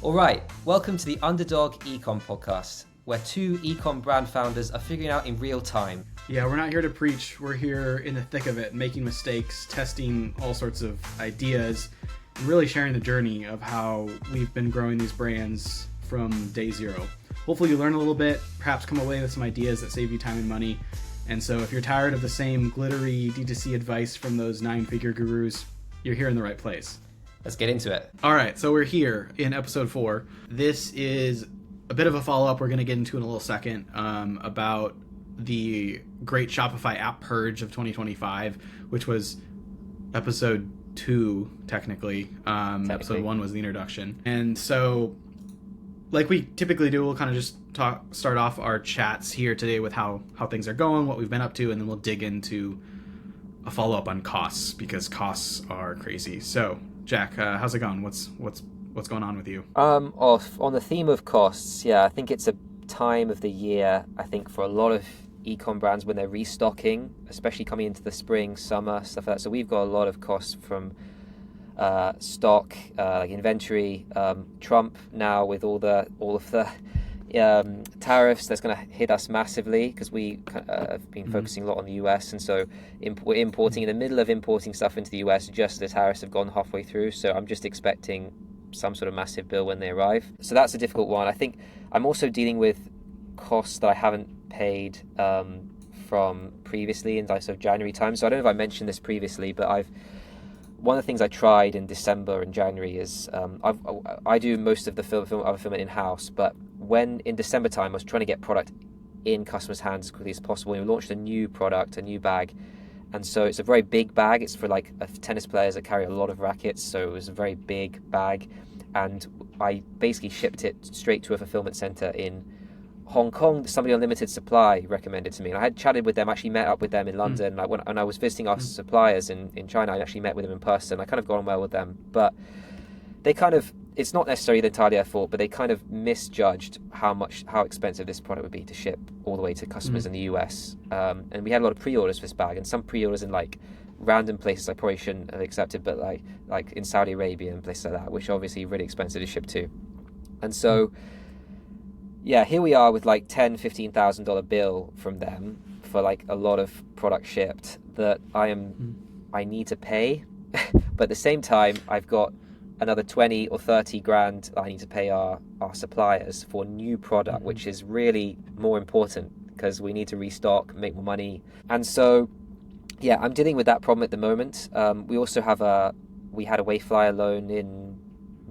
All right, welcome to the Underdog Ecom podcast, where two ecom brand founders are figuring out in real time. Yeah, we're not here to preach. We're here in the thick of it, making mistakes, testing all sorts of ideas, and really sharing the journey of how we've been growing these brands from day zero. Hopefully you learn a little bit, perhaps come away with some ideas that save you time and money. And so if you're tired of the same glittery D2C advice from those 9-figure gurus, you're here in the right place. Let's get into it. All right, so we're here in episode 4. This is a bit of a follow-up we're going to get into in a little second about the great Shopify app purge of 2025, which was episode 2, technically. Episode 1 was the introduction. And so, like we typically do, we'll kind of just start off our chats here today with how things are going, what we've been up to, and then we'll dig into a follow-up on costs, because costs are crazy. So, Jack, how's it going? What's going on with you? On the theme of costs, yeah, I think it's a time of the year, I think, for a lot of ecom brands when they're restocking, especially coming into the spring, summer, stuff like that. So we've got a lot of costs from stock, like inventory. Trump now with all of the tariffs, that's going to hit us massively because we have been focusing a lot on the US, and so we're importing in the middle of importing stuff into the US just as the tariffs have gone halfway through. So I'm just expecting some sort of massive bill when they arrive. So that's a difficult one. I think I'm also dealing with costs that I haven't paid from previously in sort of January time. So I don't know if I mentioned this previously, but one of the things I tried in December and January is I do most of the film in-house, but when in December time I was trying to get product in customers' hands as quickly as possible. We launched a new product, a new bag, and so it's a very big bag. It's for like tennis players that carry a lot of rackets, so it was a very big bag, and I basically shipped it straight to a fulfillment center in Hong Kong. Somebody on Limited Supply recommended to me, and I had chatted with them, actually met up with them in London. Like when I was visiting our suppliers in China, I actually met with them in person. I kind of got on well with them, but they kind of, it's not necessarily entirely their fault, but they kind of misjudged how expensive this product would be to ship all the way to customers in the US. And we had a lot of pre-orders for this bag, and some pre-orders in like random places I probably shouldn't have accepted, but like in Saudi Arabia and places like that, which are obviously really expensive to ship to. And so yeah, here we are with like $10,000-$15,000 bill from them for like a lot of product shipped that I need to pay. But at the same time, I've got another 20 or 30 grand I need to pay our suppliers for new product, which is really more important because we need to restock, make more money. And so, yeah, I'm dealing with that problem at the moment. We also we had a Wayflyer loan in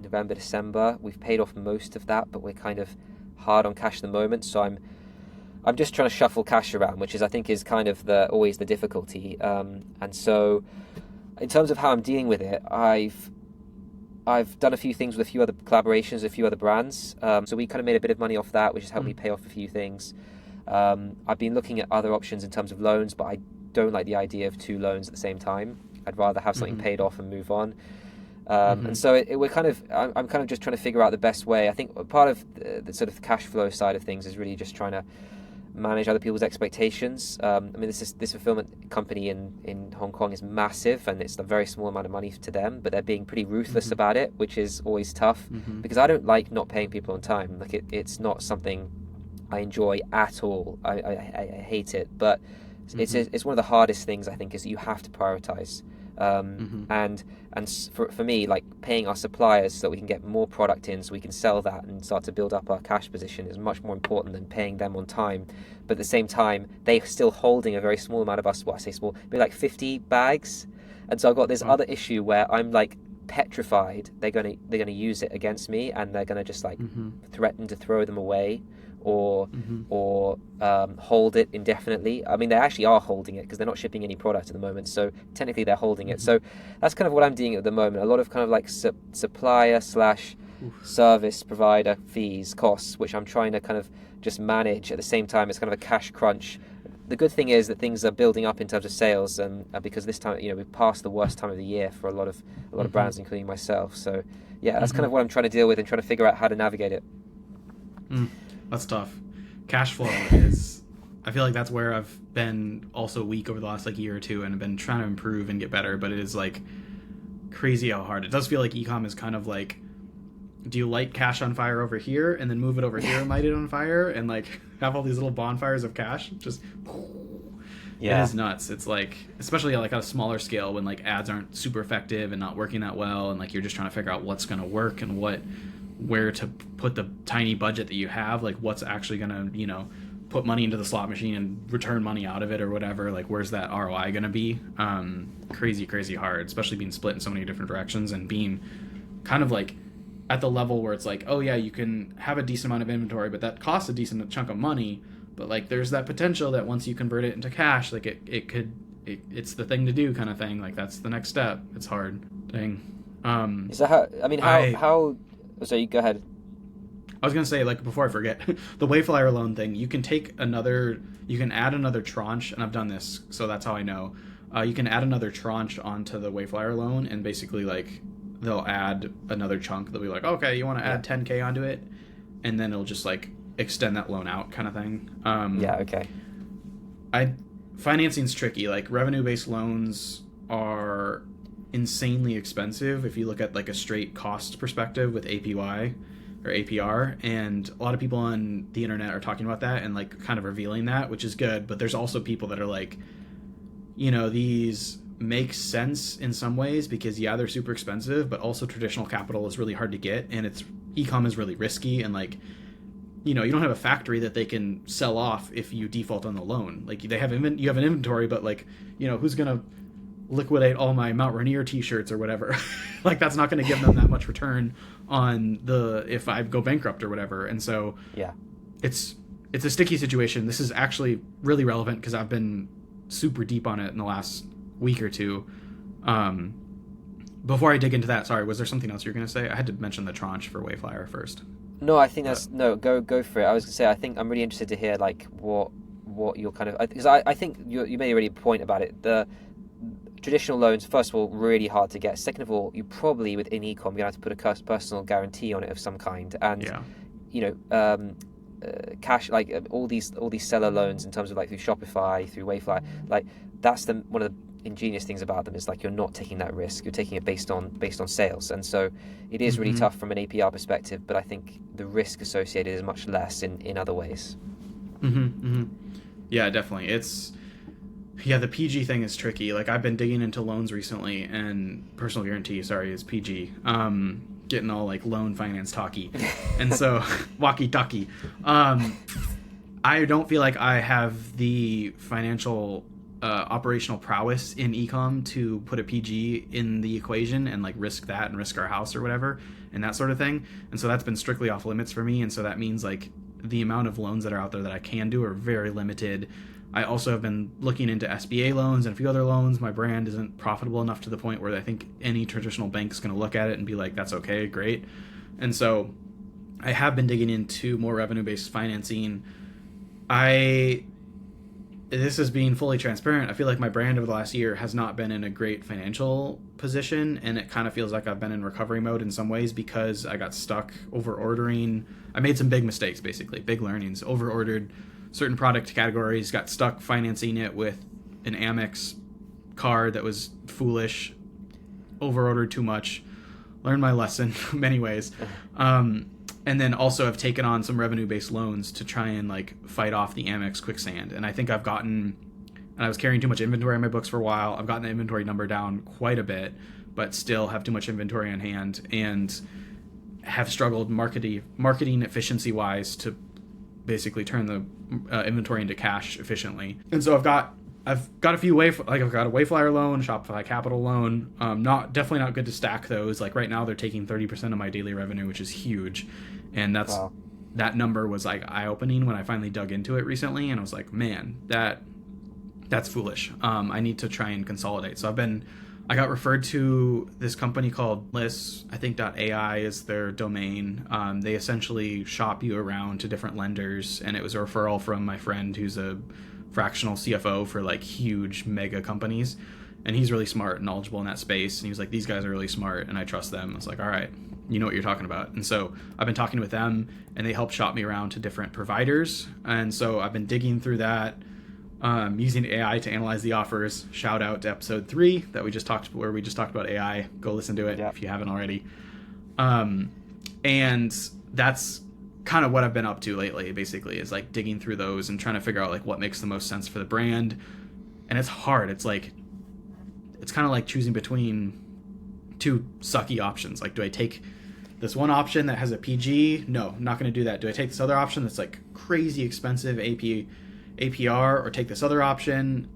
November, December. We've paid off most of that, but we're kind of hard on cash at the moment, so I'm just trying to shuffle cash around, which is, I think, is kind of always the difficulty. And so in terms of how I'm dealing with it, I've done a few things with a few other collaborations, a few other brands. So we kind of made a bit of money off that, which has helped me pay off a few things. I've been looking at other options in terms of loans, but I don't like the idea of 2 loans at the same time. I'd rather have something paid off and move on. And so I'm kind of just trying to figure out the best way. I think part of the sort of cash flow side of things is really just trying to manage other people's expectations. I mean, this fulfillment company in Hong Kong is massive, and it's a very small amount of money to them, but they're being pretty ruthless about it, which is always tough because I don't like not paying people on time. Like it's not something I enjoy at all. I hate it, but it's one of the hardest things, I think, is you have to prioritize. And for me, like paying our suppliers so that we can get more product in so we can sell that and start to build up our cash position is much more important than paying them on time. But at the same time, they're still holding a very small amount of us, I say small, maybe like 50 bags. And so I've got this other issue where I'm like petrified they're gonna use it against me, and they're gonna just like threaten to throw them away or hold it indefinitely. I mean, they actually are holding it because they're not shipping any product at the moment, so technically they're holding it. So that's kind of what I'm doing at the moment. A lot of kind of like supplier / service provider fees, costs, which I'm trying to kind of just manage. At the same time, it's kind of a cash crunch. The good thing is that things are building up in terms of sales, and because this time, we've passed the worst time of the year for a lot of brands, including myself. So yeah, that's kind of what I'm trying to deal with and trying to figure out how to navigate it. That's tough. Cash flow is, I feel like that's where I've been also weak over the last like year or two, and I've been trying to improve and get better, but it is like crazy how hard. It does feel like ecom is kind of like do you light cash on fire over here and then move it over here and light it on fire and like have all these little bonfires of cash? Just it is nuts. It's like, especially like on a smaller scale when like ads aren't super effective and not working that well, and like you're just trying to figure out what's going to work and where to put the tiny budget that you have, like what's actually going to, you know, put money into the slot machine and return money out of it or whatever. Like where's that ROI going to be? Crazy hard, especially being split in so many different directions and being kind of like at the level where it's like, oh yeah, you can have a decent amount of inventory, but that costs a decent chunk of money. But like there's that potential that once you convert it into cash, like it's the thing to do kind of thing. Like that's the next step. It's hard. Dang. Is that how? I mean, how? So you go ahead. I was gonna say, like, before I forget, the Wayflyer loan thing. You can add another tranche, and I've done this, so that's how I know. You can add another tranche onto the Wayflyer loan, and basically like they'll add another chunk. They'll be like, okay, you want to add 10K onto it, and then it'll just like extend that loan out, kind of thing. Okay. Financing's tricky. Like revenue-based loans are insanely expensive if you look at like a straight cost perspective with APY or APR, and a lot of people on the internet are talking about that and like kind of revealing that, which is good. But there's also people that are like, you know, these make sense in some ways because yeah, they're super expensive, but also traditional capital is really hard to get, and it's e-com is really risky, and like, you know, you don't have a factory that they can sell off if you default on the loan. Like you have an inventory, but like, you know, who's gonna liquidate all my Mount Rainier t-shirts or whatever? Like that's not going to give them that much return on if I go bankrupt or whatever. And so it's a sticky situation. This is actually really relevant because I've been super deep on it in the last week or two. Before I dig into that, sorry, was there something else you were going to say? I had to mention the tranche for Wayflyer first. No, I think that's go for it. I was going to say, I think I'm really interested to hear like what you're kind of, because I think you made a really point about it. The traditional loans, first of all, really hard to get. Second of all, you probably within ecom you're gonna have to put a personal guarantee on it of some kind. And you know, cash, like all these seller loans in terms of like through Shopify, through Wayflyer, like that's one of the ingenious things about them is like you're not taking that risk. You're taking it based on sales, and so it is really tough from an APR perspective. But I think the risk associated is much less in other ways. Yeah, definitely. Yeah, the PG thing is tricky. Like I've been digging into loans recently, and personal guarantee, is PG. Getting all like loan finance talky, and so walkie talkie. I don't feel like I have the financial operational prowess in ecom to put a PG in the equation and like risk that and risk our house or whatever and that sort of thing. And so that's been strictly off limits for me. And so that means like the amount of loans that are out there that I can do are very limited. I also have been looking into SBA loans and a few other loans. My brand isn't profitable enough to the point where I think any traditional bank is going to look at it and be like, that's okay, great. And so I have been digging into more revenue-based financing. This is being fully transparent. I feel like my brand over the last year has not been in a great financial position, and it kind of feels like I've been in recovery mode in some ways because I got stuck over ordering. I made some big mistakes, basically, big learnings, over ordered certain product categories, got stuck financing it with an Amex card that was foolish, over-ordered too much, learned my lesson in many ways. And then also have taken on some revenue-based loans to try and like fight off the Amex quicksand. And I think and I was carrying too much inventory on my books for a while. I've gotten the inventory number down quite a bit, but still have too much inventory on hand and have struggled marketing efficiency-wise to basically turn the inventory into cash efficiently. And so I've got a few I've got a Wayflyer loan, Shopify Capital loan. Definitely not good to stack those. Like right now they're taking 30% of my daily revenue, which is huge. And that number was like eye-opening when I finally dug into it recently, and I was like, man, that's foolish. I need to try and consolidate. So I got referred to this company called Liss, I think .ai is their domain. They essentially shop you around to different lenders, and it was a referral from my friend who's a fractional CFO for like huge mega companies, and he's really smart and knowledgeable in that space, and he was like, these guys are really smart and I trust them. I was like, all right, you know what you're talking about. And so I've been talking with them, and they help shop me around to different providers, and so I've been digging through that, using AI to analyze the offers. Shout out to episode 3 where we just talked about AI. Go listen to it if you haven't already. And that's kind of what I've been up to lately, basically, is like digging through those and trying to figure out like what makes the most sense for the brand. And it's hard. It's kind of like choosing between two sucky options. Like, do I take this one option that has a PG? No, I'm not going to do that. Do I take this other option that's like crazy expensive APR, or take this other option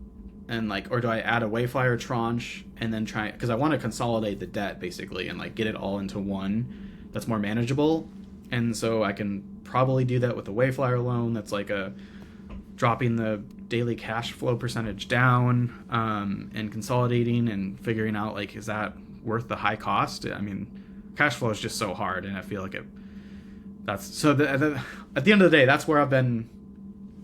and like, or do I add a Wayflyer tranche and then try, because I want to consolidate the debt basically and like get it all into one that's more manageable. And so I can probably do that with a Wayflyer loan that's like a dropping the daily cash flow percentage down, and consolidating and figuring out like, is that worth the high cost? I mean, cash flow is just so hard, and I feel like at the end of the day, that's where I've been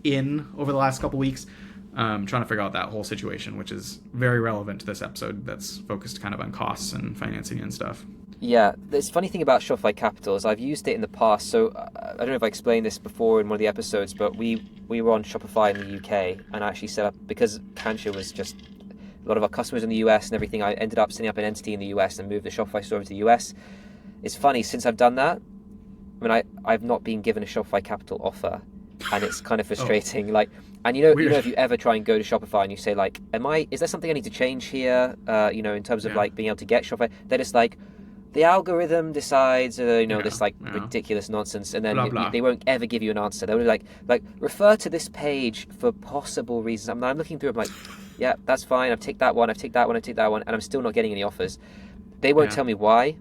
in over the last couple weeks, trying to figure out that whole situation, which is very relevant to this episode that's focused kind of on costs and financing and stuff. Yeah, the funny thing about Shopify Capital is I've used it in the past. So I don't know if I explained this before in one of the episodes, but we were on Shopify in the UK, and I actually set up, because Kancha was just a lot of our customers in the US and everything, I ended up setting up an entity in the US and moved the Shopify store to the US. It's funny, since I've done that, I mean, I've not been given a Shopify Capital offer, and it's kind of frustrating. Like, and you know, if you ever try and go to Shopify and you say like, is there something I need to change here? In terms of like being able to get Shopify, they're just like, the algorithm decides, this like ridiculous nonsense, and then blah, blah. They won't ever give you an answer. They'll be like refer to this page for possible reasons. I'm looking through. I'm like, yeah, that's fine. I've ticked that one. And I'm still not getting any offers. They won't tell me why.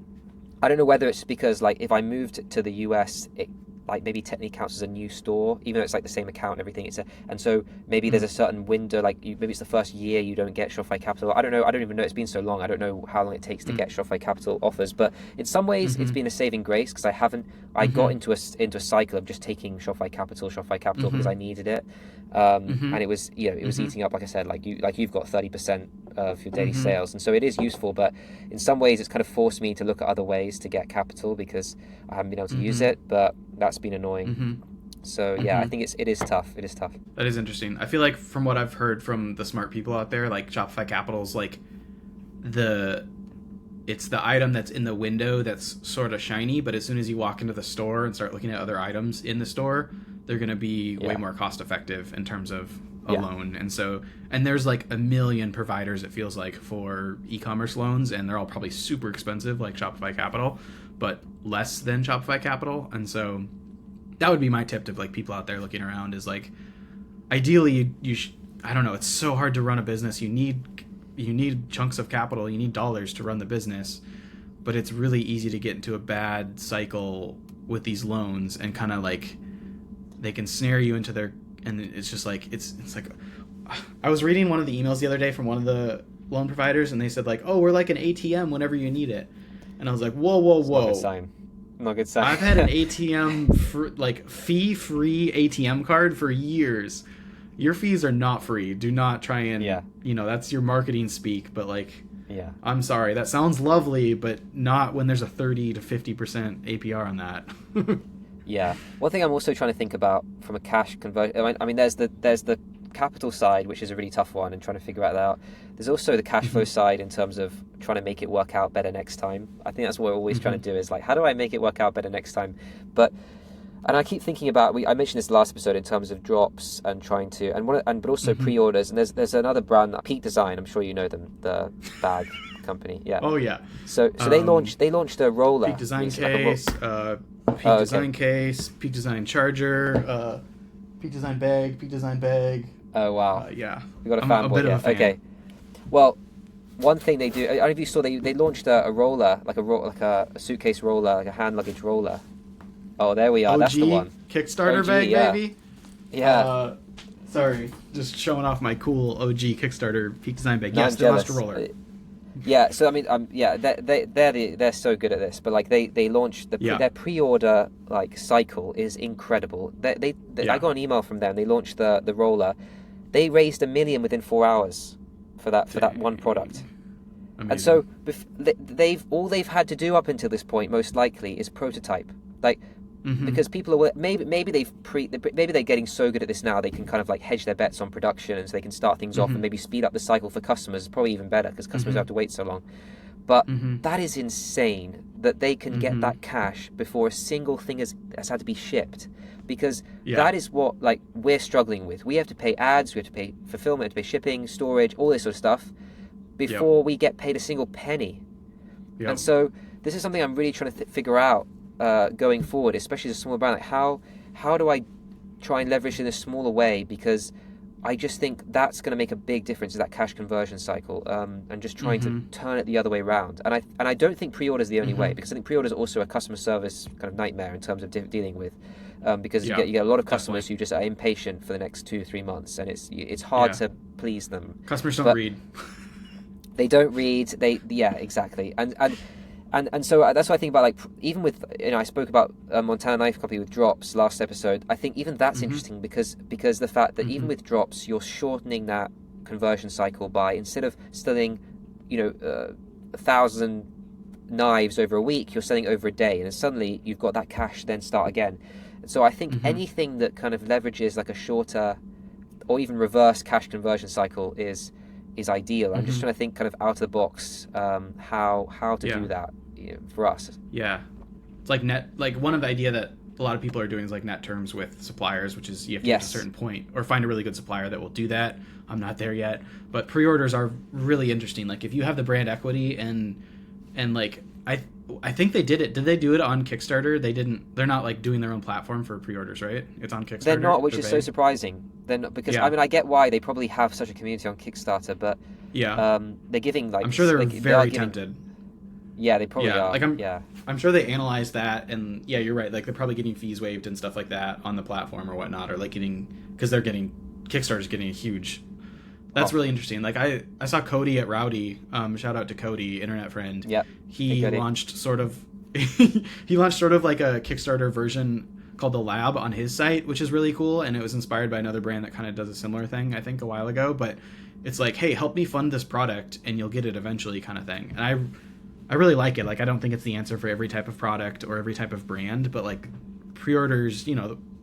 I don't know whether it's because like if I moved to the US, it like maybe technically counts as a new store, even though it's like the same account and everything. And so maybe there's a certain window, like maybe it's the first year you don't get Shopify Capital. I don't know. I don't even know. It's been so long. I don't know how long it takes to get Shopify Capital offers. But in some ways, it's been a saving grace, because I got into a cycle of just taking Shopify Capital because I needed it. And it was eating up, like I said, like you've got 30% of your daily sales, and so it is useful. But in some ways, it's kind of forced me to look at other ways to get capital because I haven't been able to use it. But that's been annoying. So yeah, I think it is tough. It is tough. That is interesting. I feel like from what I've heard from the smart people out there, like Shopify Capital's like it's the item that's in the window that's sort of shiny, but as soon as you walk into the store and start looking at other items in the store, they're going to be way more cost effective in terms of a loan. And there's like a million providers, it feels like, for e-commerce loans, and they're all probably super expensive, like Shopify Capital, but less than Shopify Capital. And so that would be my tip to like people out there looking around, is like, ideally I don't know, it's so hard to run a business. You need chunks of capital, you need dollars to run the business, but it's really easy to get into a bad cycle with these loans, and kind of like they can snare you into their, and it's just like it's like, I was reading one of the emails the other day from one of the loan providers, and they said like, oh, we're like an ATM whenever you need it. And I was like, whoa. Not a good sign. I've had an ATM fee-free ATM card for years. Your fees are not free. Do not try and that's your marketing speak, but like, I'm sorry, that sounds lovely, but not when there's a 30 to 50% APR on that. Yeah. One thing I'm also trying to think about from a cash conversion, I mean, there's the capital side, which is a really tough one, and trying to figure that out. There's also the cash flow side in terms of trying to make it work out better next time. I think that's what we're always trying to do, is like, how do I make it work out better next time? And I keep thinking about, I mentioned this last episode in terms of drops and trying to, but also pre-orders. And there's another brand, Peak Design. I'm sure you know them, the bag company. Yeah. Oh yeah. So they launched a roller. Peak Design case, Design case, Peak Design charger, Peak Design bag. Oh wow. Yeah. We got a I'm fanboy. a bit of a fan. Okay. Well, one thing they do. I don't know if you saw they launched a roller, like a suitcase roller, like a hand luggage roller. Oh, there we are. OG, that's the one. Kickstarter OG, bag, baby. Yeah. Sorry, just showing off my cool OG Kickstarter Peak Design bag. No, Yes, they launched a roller. Yeah. So I mean, they're so good at this. But like they launched their pre-order like cycle is incredible. I got an email from them. They launched the roller. They raised $1 million within 4 hours for that one product. Amazing. And so they've had to do up until this point, most likely, is prototype. Like, because people are maybe they're getting so good at this now they can kind of like hedge their bets on production, and so they can start things off and maybe speed up the cycle for customers. It's probably even better because customers have to wait so long. But that is insane. that they can get that cash before a single thing has had to be shipped, because that is what like we're struggling with. We have to pay ads, we have to pay fulfillment, we have to pay shipping, storage, all this sort of stuff before we get paid a single penny. And so this is something I'm really trying to figure out going forward, especially as a small brand. Like how do I try and leverage in a smaller way, because I just think that's going to make a big difference, is that cash conversion cycle, and just trying to turn it the other way around. And I don't think pre-order is the only way, because I think pre-order is also a customer service kind of nightmare in terms of dealing with, because you get a lot of customers who just are impatient for the next 2-3 months, and it's hard to please them. Customers don't read. They don't read. Exactly. And so that's what I think about, like, even with, I spoke about Montana Knife Company with drops last episode. I think even that's interesting because the fact that even with drops, you're shortening that conversion cycle by, instead of selling, 1,000 knives over a week, you're selling over a day, and then suddenly you've got that cash to then start again. And so I think anything that kind of leverages like a shorter or even reverse cash conversion cycle is ideal. I'm just trying to think kind of out of the box, how to do that for us. Yeah, it's like one of the idea that a lot of people are doing is like net terms with suppliers, which is you have to get to a certain point or find a really good supplier that will do that. I'm not there yet, but pre-orders are really interesting. Like if you have the brand equity and like I think they did it. Did they do it on Kickstarter? They didn't. They're not like doing their own platform for pre-orders, right? It's on Kickstarter. They're not, which is so surprising. They're not, because I mean, I get why they probably have such a community on Kickstarter, but they're giving like. I'm sure they're very tempted. Yeah, they probably are. Like I'm sure they analyzed that, and you're right. Like they're probably getting fees waived and stuff like that on the platform or whatnot, or like because they're getting Kickstarter's getting a huge. That's really interesting. Like I saw Cody at Rowdy. Shout out to Cody, internet friend. Yeah. He launched sort of like a Kickstarter version called The Lab on his site, which is really cool, and it was inspired by another brand that kind of does a similar thing, I think, a while ago. But it's like, hey, help me fund this product and you'll get it eventually, kind of thing. And I really like it. Like I don't think it's the answer for every type of product or every type of brand, but like pre-orders,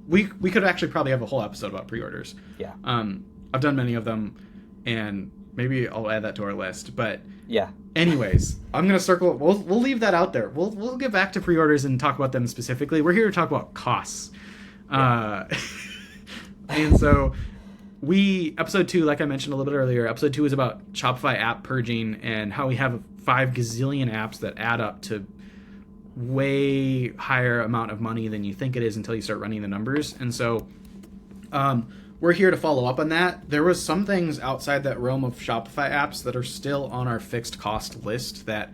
we could actually probably have a whole episode about pre-orders. Yeah. I've done many of them. And maybe I'll add that to our list. But yeah. Anyways, I'm gonna circle. We'll leave that out there. We'll get back to pre-orders and talk about them specifically. We're here to talk about costs. And so episode 2, like I mentioned a little bit earlier, episode 2 is about Shopify app purging and how we have 5 gazillion apps that add up to way higher amount of money than you think it is until you start running the numbers. And so we're here to follow up on that. There was some things outside that realm of Shopify apps that are still on our fixed cost list that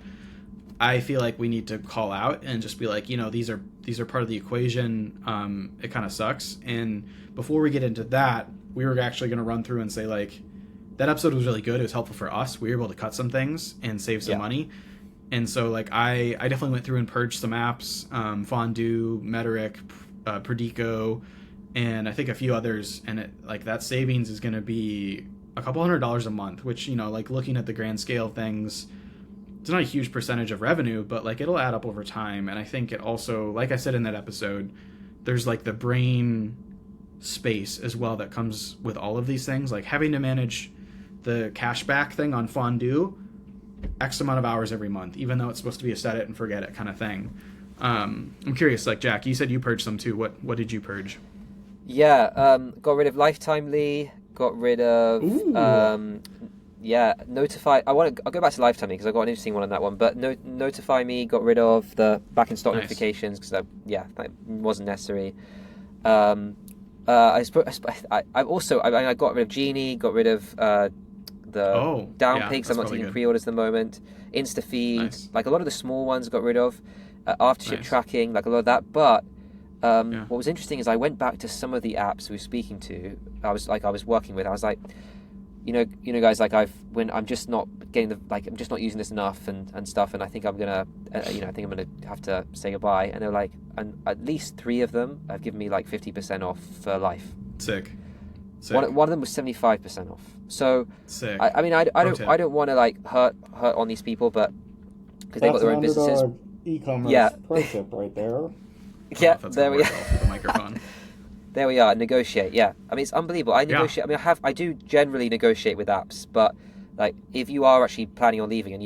I feel like we need to call out and just be like, these are part of the equation. It kind of sucks. And before we get into that, we were actually going to run through and say, like, that episode was really good. It was helpful for us. We were able to cut some things and save some money. And so, like, I definitely went through and purged some apps, Fondue, Metric, Perdico, and I think a few others, and that savings is going to be a couple $100 a month, which, like looking at the grand scale things, it's not a huge percentage of revenue, but like it'll add up over time. And I think it also, like I said in that episode, there's like the brain space as well that comes with all of these things, like having to manage the cashback thing on Fondue X amount of hours every month, even though it's supposed to be a set it and forget it kind of thing. I'm curious, like Jack, you said you purged some too. What did you purge? Yeah, got rid of Lifetimely, got rid of Notify. I'll go back to Lifetimely because I got an interesting one on that one. But Notify Me, got rid of the back in stock notifications because that wasn't necessary. I got rid of Genie, got rid of the Downpigs. I'm not taking pre-orders at the moment. InstaFeed, like a lot of the small ones, got rid of. Aftership tracking, like a lot of that, but. What was interesting is I went back to some of the apps we were speaking to. I was working with. I was like, guys, like I'm just not getting I'm just not using this enough and stuff. And I think I'm gonna, have to say goodbye. And they're like, and at least 3 of them have given me like 50% off for life. Sick. One of them was 75% off. So sick. I don't want to like hurt on these people, but because they've got their own businesses. E-commerce pro tip right there. Yeah, there we are. The microphone. There we are. Negotiate. Yeah, I mean it's unbelievable. I negotiate. I mean I do generally negotiate with apps, but like if you are actually planning on leaving and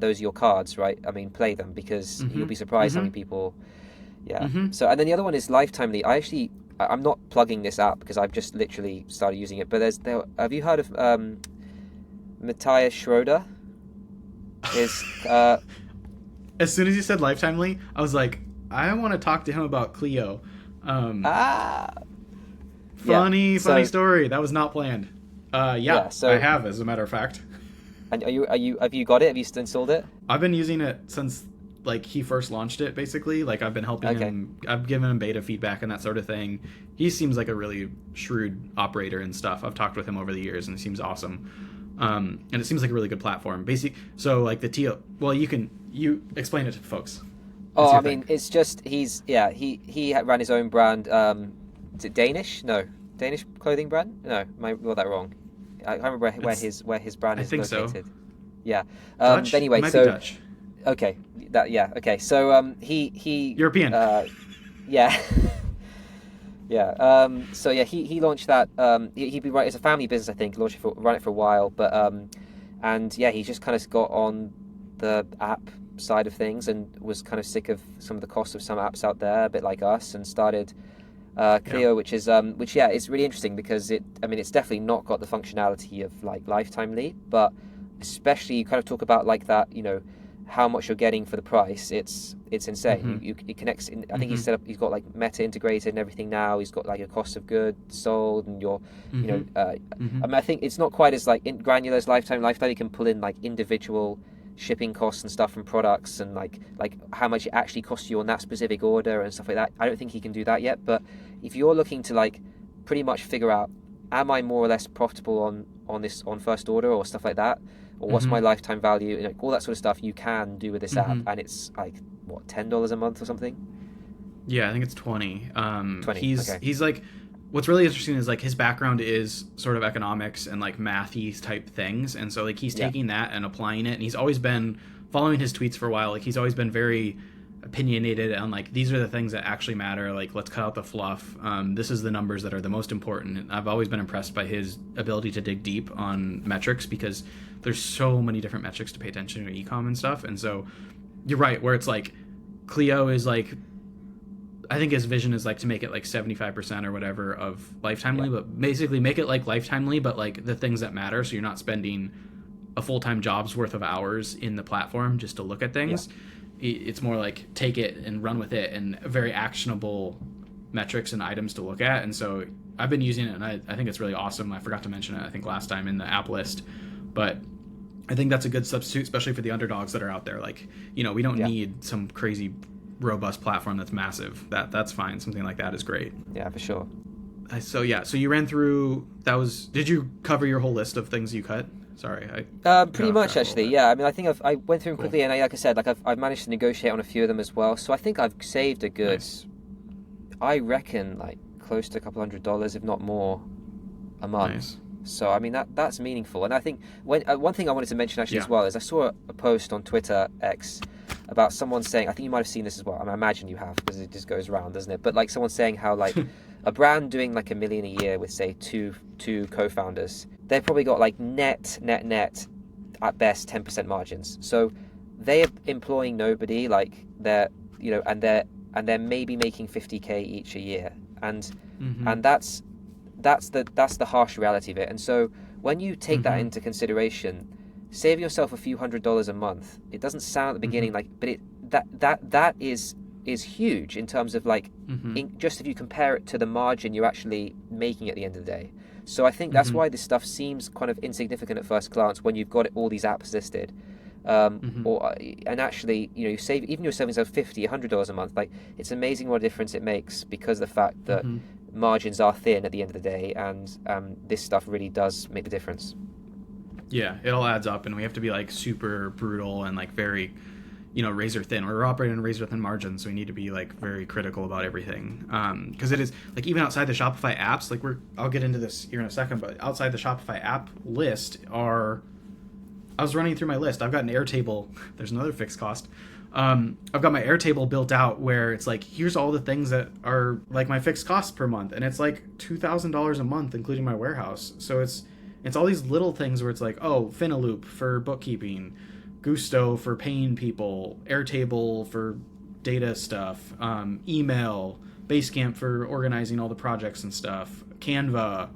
those are your cards, right? I mean, play them, because you'll be surprised how many people. Yeah. So, and then the other one is Lifetime Lead. I'm not plugging this app because I've just literally started using it. But have you heard of Matthias Schroeder? As soon as you said Lifetime Lead, I was like, I want to talk to him about Clio. Funny story. That was not planned. So I have, as a matter of fact. And have you got it? Have you installed it? I've been using it since like he first launched it, basically. Like I've been helping him. I've given him beta feedback and that sort of thing. He seems like a really shrewd operator and stuff. I've talked with him over the years, and he seems awesome. And it seems like a really good platform. So like you explain it to folks. It's just he ran his own brand. Is it Danish? No, Danish clothing brand. No, I got that wrong. I can't remember where his brand is located. I think so. Yeah. Dutch? But anyway, Might be Dutch. Okay. Okay. So he European. Yeah. Yeah. He launched that. He'd be right. It's a family business, I think. Run it for a while, but he just kind of got on the app side of things and was kind of sick of some of the costs of some apps out there, a bit like us, and started Clio, which is it's really interesting because it's definitely not got the functionality of like Lifetime Lead, but especially you kind of talk about like that, how much you're getting for the price. It's insane. It connects in, I think he's got like Meta integrated and everything now. He's got like a cost of goods sold, and I think it's not quite as like granular as Lifetime. You can pull in like individual shipping costs and stuff from products, and like how much it actually costs you on that specific order and stuff like that. I don't think he can do that yet, but if you're looking to like pretty much figure out, am I more or less profitable on first order or stuff like that, or what's my lifetime value, all that sort of stuff you can do with this app, and it's like what, $10 a month or something. Yeah, I think it's 20. 20. He's like, what's really interesting is like his background is sort of economics and like mathy type things, and so like he's taking that and applying it, and he's always been following his tweets for a while. Like he's always been very opinionated on like, these are the things that actually matter, like let's cut out the fluff. This is the numbers that are the most important. And I've always been impressed by his ability to dig deep on metrics, because there's so many different metrics to pay attention to ecom and stuff. And so you're right, where it's like Clio is like, I think his vision is like to make it like 75% or whatever of Lifetime Lead, but basically make it like Lifetime Lead, but like the things that matter. So you're not spending a full-time job's worth of hours in the platform just to look at things. It's more like take it and run with it, and very actionable metrics and items to look at. And so I've been using it, and I think it's really awesome. I forgot to mention it, I think, last time in the app list, but I think that's a good substitute, especially for the underdogs that are out there. Like, we don't need some crazy robust platform that's massive. That's fine. Something like that is great. Yeah, for sure. So you ran through, did you cover your whole list of things you cut? Sorry, pretty much actually. Yeah, I mean, I think I went through them quickly, and like I said, like I've managed to negotiate on a few of them as well. So I think I've saved a good, I reckon, like close to $200, if not more, a month. Nice. So I mean that's meaningful. And I think one thing I wanted to mention actually as well is I saw a post on Twitter X about someone saying, I think you might have seen this as well. I imagine you have, because it just goes around, doesn't it? But like someone saying how like a brand doing like $1 million a year with say two co-founders, they've probably got like net at best 10% margins. So they're employing nobody, like they're and they're maybe making 50K each a year, and that's the harsh reality of it. And so when you take that into consideration, saving yourself a few $100s a month, it doesn't sound at the beginning like, but that is huge in terms of like just if you compare it to the margin you're actually making at the end of the day. So I think that's why this stuff seems kind of insignificant at first glance when you've got all these apps listed. And actually, you save, even you're saving yourself $50, $100 a month, like it's amazing what a difference it makes, because of the fact that margins are thin at the end of the day, and this stuff really does make the difference. Yeah, it all adds up, and we have to be like super brutal and like very, razor thin. We're operating in razor thin margins, so we need to be like very critical about everything. Because it is like, even outside the Shopify apps, like I'll get into this here in a second, but outside the Shopify app list I was running through my list. I've got an Airtable. There's another fixed cost. I've got my Airtable built out where it's like, here's all the things that are like my fixed costs per month, and it's like $2,000 a month, including my warehouse. So it's It's all these little things where it's like, oh, Finaloop for bookkeeping, Gusto for paying people, Airtable for data stuff, email, Basecamp for organizing all the projects and stuff, Canva.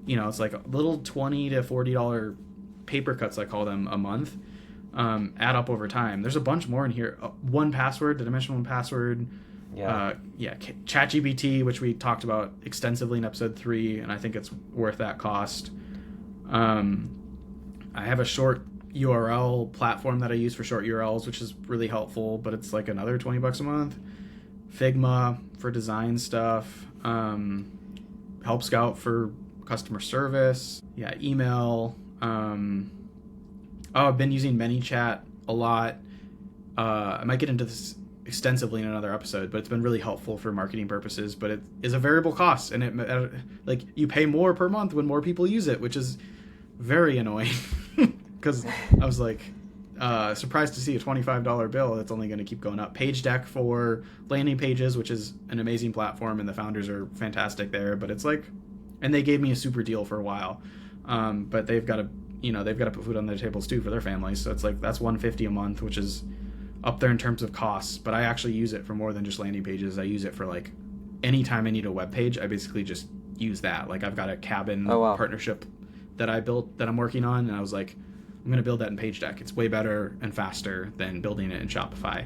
It's like little $20 to $40 paper cuts, I call them, a month, add up over time. There's a bunch more in here. 1Password, did I mention 1Password? Yeah. ChatGPT, which we talked about extensively in episode 3, and I think it's worth that cost. I have a short URL platform that I use for short URLs, which is really helpful, but it's like another $20 a month. Figma for design stuff. Help Scout for customer service. Yeah, email. I've been using ManyChat a lot. I might get into this extensively in another episode, but it's been really helpful for marketing purposes. But it is a variable cost, and it like you pay more per month when more people use it, which is very annoying. Because I was like surprised to see a $25 bill that's only going to keep going up. PageDeck for landing pages, which is an amazing platform, and the founders are fantastic there. But it's like, and they gave me a super deal for a while, but they've got to put food on their tables too for their families. So it's like that's $150 a month, which is up there in terms of costs. But I actually use it for more than just landing pages. I use it for like anytime I need a web page, I basically just use that. Like I've got a cabin partnership that I built that I'm working on, and I was like, I'm going to build that in PageDeck. It's way better and faster than building it in Shopify.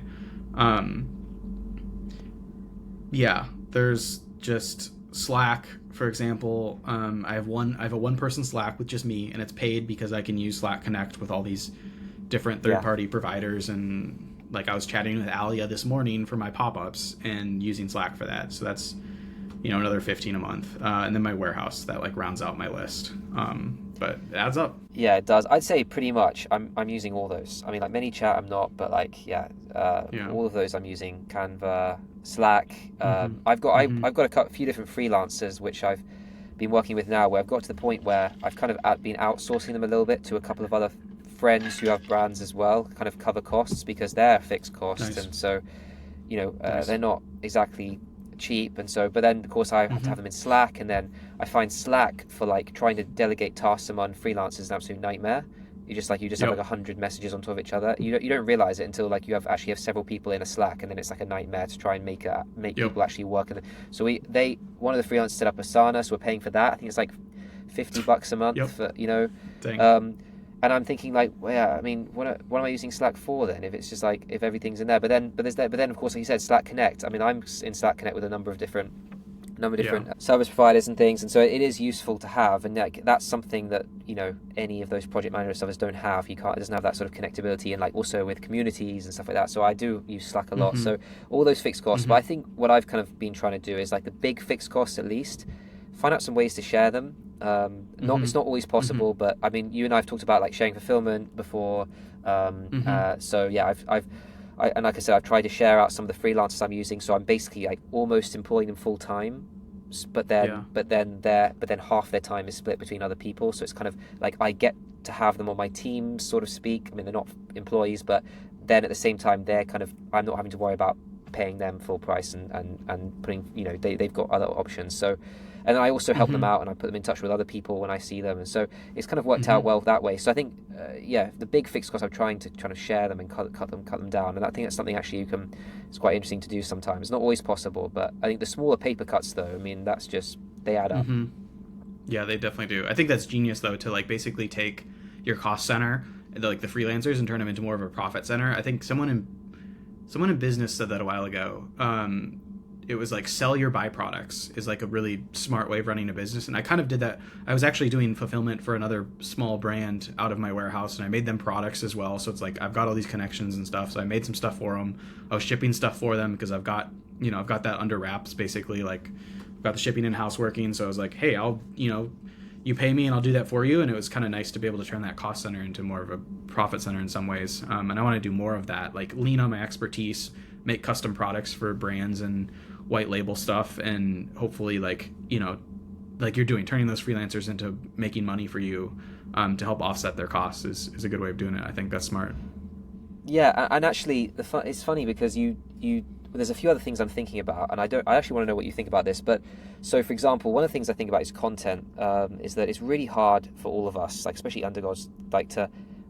There's just Slack, for example. I have a one-person Slack with just me, and it's paid because I can use Slack Connect with all these different third-party providers. And like I was chatting with Alia this morning for my pop-ups and using Slack for that. So that's another $15 a month. And then my warehouse that like rounds out my list. But it adds up. Yeah, it does. I'd say pretty much I'm using all those. I mean, like ManyChat I'm not, but like all of those I'm using. Canva, Slack. I've got a few different freelancers which I've been working with now, where I've got to the point where I've kind of been outsourcing them a little bit to a couple of other friends who have brands as well, kind of cover costs because they're fixed costs. Nice. And so they're not exactly cheap, and so but then of course I have to have them in Slack, and then I find Slack for like trying to delegate tasks among freelancers is an absolute nightmare. You just have like 100 messages on top of each other. You don't realize it until like you actually have several people in a Slack, and then it's like a nightmare to try and make people actually work. So one of the freelancers set up Asana, so we're paying for that. I think it's like $50 a month for Dang. And I'm thinking like, well, yeah, I mean, what am I using Slack for then? If it's just like, if everything's in there, but then of course, like you said, Slack Connect. I mean, I'm in Slack Connect with a number of different service providers and things, and so it is useful to have, and like that's something that any of those project manager stuff don't have. It doesn't have that sort of connectability, and like also with communities and stuff like that. So I do use Slack a lot. So all those fixed costs, but I think what I've kind of been trying to do is like the big fixed costs at least find out some ways to share them. It's not always possible, but I mean, you and I have talked about like sharing fulfillment before. So yeah, and like I said, I've tried to share out some of the freelancers I'm using. So I'm basically like almost employing them full time, but then half their time is split between other people. So it's kind of like I get to have them on my team, sort of speak. I mean, they're not employees, but then at the same time, they're kind of, I'm not having to worry about paying them full price and putting, they've got other options. So, and I also help them out, and I put them in touch with other people when I see them, and so it's kind of worked out well that way. So I think, the big fixed costs, I'm trying to share them and cut them down, and I think that's something actually it's quite interesting to do sometimes. It's not always possible, but I think the smaller paper cuts, though, I mean, that's just, they add up. Yeah, they definitely do. I think that's genius, though, to like basically take your cost center, like the freelancers, and turn them into more of a profit center. I think someone in business said that a while ago. It was like sell your byproducts is like a really smart way of running a business. And I kind of did that. I was actually doing fulfillment for another small brand out of my warehouse, and I made them products as well. So it's like, I've got all these connections and stuff. So I made some stuff for them. I was shipping stuff for them because I've got that under wraps, basically. Like I've got the shipping in-house working. So I was like, hey, you pay me and I'll do that for you. And it was kind of nice to be able to turn that cost center into more of a profit center in some ways. And I want to do more of that, like lean on my expertise, make custom products for brands and white label stuff, and hopefully like you're doing, turning those freelancers into making money for you to help offset their costs is a good way of doing it. I think that's smart. Yeah, and actually it's funny because there's a few other things I'm thinking about, and I actually want to know what you think about this. But so, for example, one of the things I think about is content. Is that it's really hard for all of us, like especially underdogs, like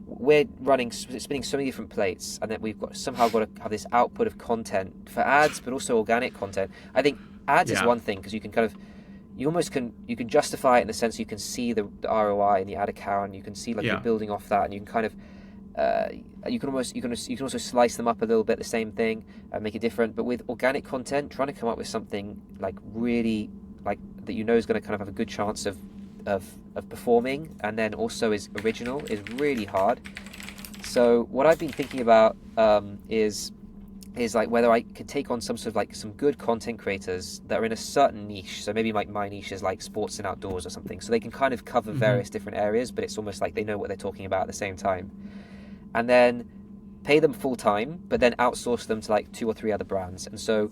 we're spinning so many different plates, and then we've somehow got to have this output of content for ads, but also organic content. I think ads is one thing because you can kind of, you can justify it in the sense you can see the ROI in the ad account, you can see like you're building off that, and you can kind of you can also slice them up a little bit, the same thing, and make it different. But with organic content, trying to come up with something like really like that is going to kind of have a good chance of performing, and then also is original, is really hard. So what I've been thinking about is like whether I could take on some sort of like some good content creators that are in a certain niche. So maybe like my niche is like sports and outdoors or something, so they can kind of cover various different areas, but it's almost like they know what they're talking about at the same time. And then pay them full time, but then outsource them to like 2 or 3 other brands. And so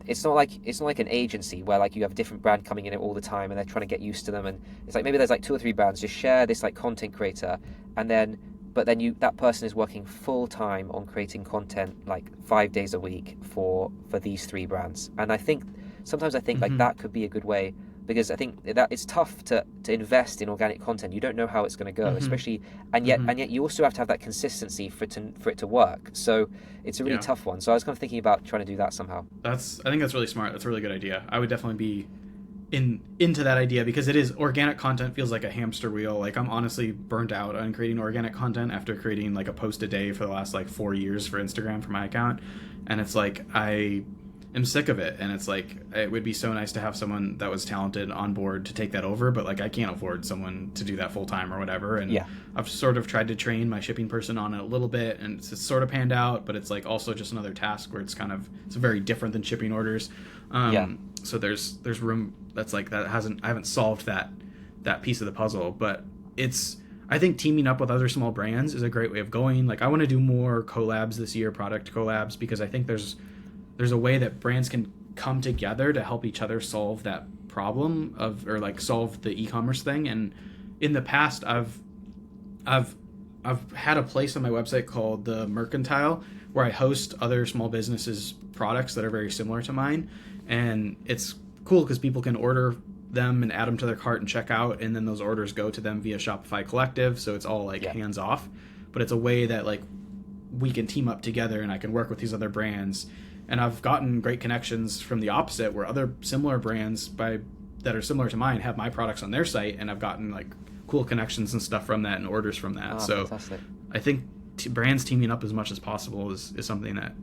it's not like an agency where like you have a different brand coming in all the time and they're trying to get used to them. And it's like maybe there's like 2 or 3 brands, just share this like content creator, and then that person is working full time on creating content like 5 days a week for these 3 brands. And I think sometimes like that could be a good way, because I think that it's tough to invest in organic content. You don't know how it's going to go, especially, and yet you also have to have that consistency for it to work. So it's a really tough one. So I was kind of thinking about trying to do that somehow. I think that's really smart. That's a really good idea. I would definitely be into that idea, because it is, organic content feels like a hamster wheel. Like I'm honestly burnt out on creating organic content after creating like a post a day for the last like 4 years for Instagram for my account, and it's like I am sick of it. And it's like it would be so nice to have someone that was talented on board to take that over, but like I can't afford someone to do that full time or whatever. And I've sort of tried to train my shipping person on it a little bit, and it's sort of panned out, but it's like also just another task where it's very different than shipping orders. So there's room that's like that I haven't solved that piece of the puzzle, but I think teaming up with other small brands is a great way of going. Like I want to do more collabs this year, product collabs, because I think there's a way that brands can come together to help each other solve that problem or like solve the e-commerce thing. And in the past, I've had a place on my website called the Mercantile, where I host other small businesses' products that are very similar to mine. And it's cool because people can order them and add them to their cart and check out, and then those orders go to them via Shopify Collective. So it's all like hands off, but it's a way that like we can team up together and I can work with these other brands. And I've gotten great connections from the opposite, where other similar brands that are similar to mine have my products on their site, and I've gotten like cool connections and stuff from that and orders from that. So fantastic. I think brands teaming up as much as possible is something that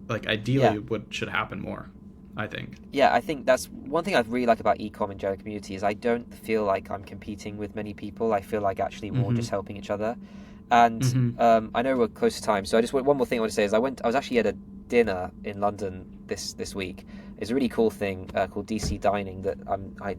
like ideally should happen more, I think. Yeah, I think that's one thing I really like about ecom and general community is I don't feel like I'm competing with many people. I feel like actually we're all just helping each other. And I know we're close to time, so one more thing I want to say is I was actually at a dinner in London this week. It's a really cool thing called DC Dining that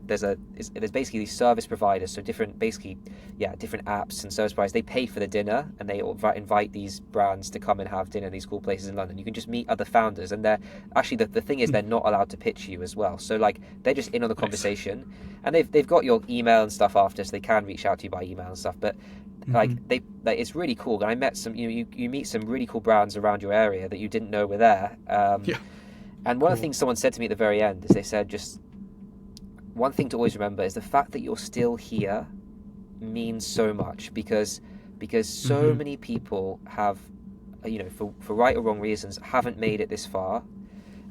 there's basically these service providers, so different apps and service providers. They pay for the dinner and they invite these brands to come and have dinner in these cool places in London. You can just meet other founders, and they're actually the thing is they're not allowed to pitch you as well. So like they're just in on the conversation, and they've got your email and stuff after, so they can reach out to you by email and stuff. But it's really cool. And I met some, you meet some really cool brands around your area that you didn't know were there. And one of the things someone said to me at the very end is they said, just one thing to always remember is the fact that you're still here means so much, because so many people have, for right or wrong reasons, haven't made it this far.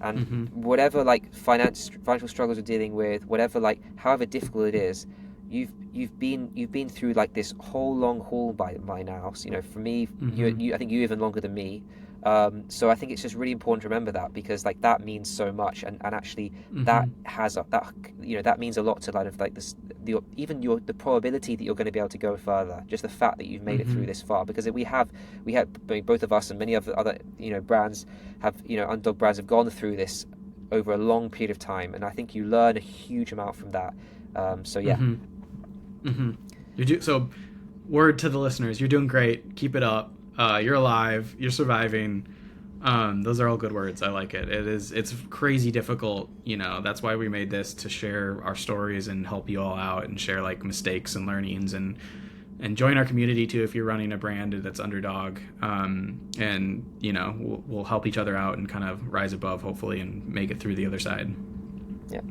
And whatever like financial struggles you're dealing with, whatever like however difficult it is, you've been through like this whole long haul by now. So, for me, I think you even longer than me. So I think it's just really important to remember that, because like that means so much, and actually that means a lot to kind of like this, the probability that you're going to be able to go further. Just the fact that you've made it through this far, because we have both of us and many other brands have Underdog brands have gone through this over a long period of time, and I think you learn a huge amount from that. So word to the listeners, you're doing great, keep it up. You're alive, you're surviving. Those are all good words. I like it. It's crazy difficult, that's why we made this, to share our stories and help you all out and share like mistakes and learnings and And join our community too if you're running a brand that's Underdog. And we'll help each other out and kind of rise above, hopefully, and make it through the other side. Yeah.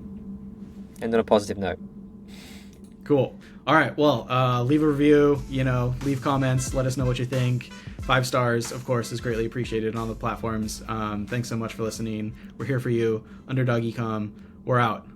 And on a positive note. Cool. All right. Well, leave a review, leave comments, let us know what you think. 5 stars, of course, is greatly appreciated on the platforms. Thanks so much for listening. We're here for you. Underdog Ecom. We're out.